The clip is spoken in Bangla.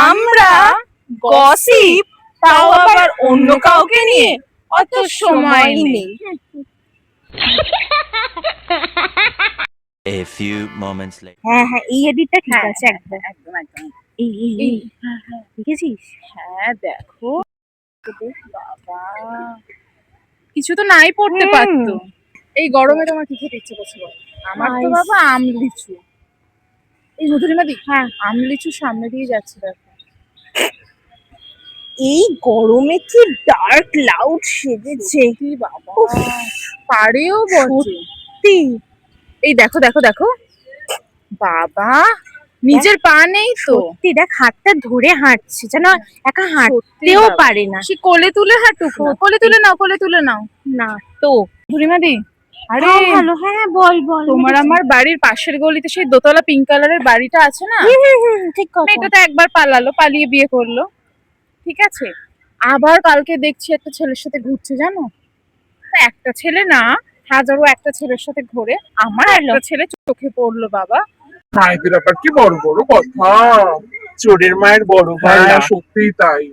আমরা গসিপ, তাও আবার অন্য কাউকে নিয়ে, অত সময় নেই। A few moments later. হ্যাঁ হ্যাঁ, এই এডিটটা ঠিক হ্যাঁ, আছে একদম। একদম একদম। এই দেখেছিস? হ্যাঁ দেখো, বাবা কিছু তো নাই পড়তে হুম। পারতো। এই গরমে তোমার কি খেতে ইচ্ছে করছে বলো? আমার তো Ice. বাবা আম লিচু। এই মধুরিমা দি, হ্যাঁ, আম লিচু সামনে দিয়ে যাচ্ছে দেখো। এই গরমে কি ডার্ক ক্লাউড সেজেছে। সত্যি বাবা, পারেও বটে। সত্যি এই দেখো দেখো দেখো, বাবা নিজের পা নেই তো। সত্যি দেখ, হাতটা ধরে হাঁটছে, যেন একা সত্যি হাঁটতেও বাবা। পারে না। সে কোলে তুলে হাঁটুক না। কোলে তুলে নাও, কোলে তুলে নাও। না তো মধুরিমা দি, আরে তাও ভালো। হ্যাঁ বল বল। তোমার আমার বাড়ির পাশের গলিতে সেই দোতলা পিঙ্ক কালারের বাড়িটা আছে না, ঠিক কথা। মেয়েটা তো একবার পালালো, পালিয়ে বিয়ে করলো, ঠিক আছে। আবার কালকে দেখছি একটা ছেলের সাথে ঘুরছে, জানো। তা একটা ছেলে না, হাজারো একটা ছেলের সাথে ঘুরে, আমার একটা ছেলে চোখে পড়লো বাবা। মায়েদের ব্যাপার কি বড় বড় কথা, চোরের মায়ের বড় ভাই, সত্যিই তাই।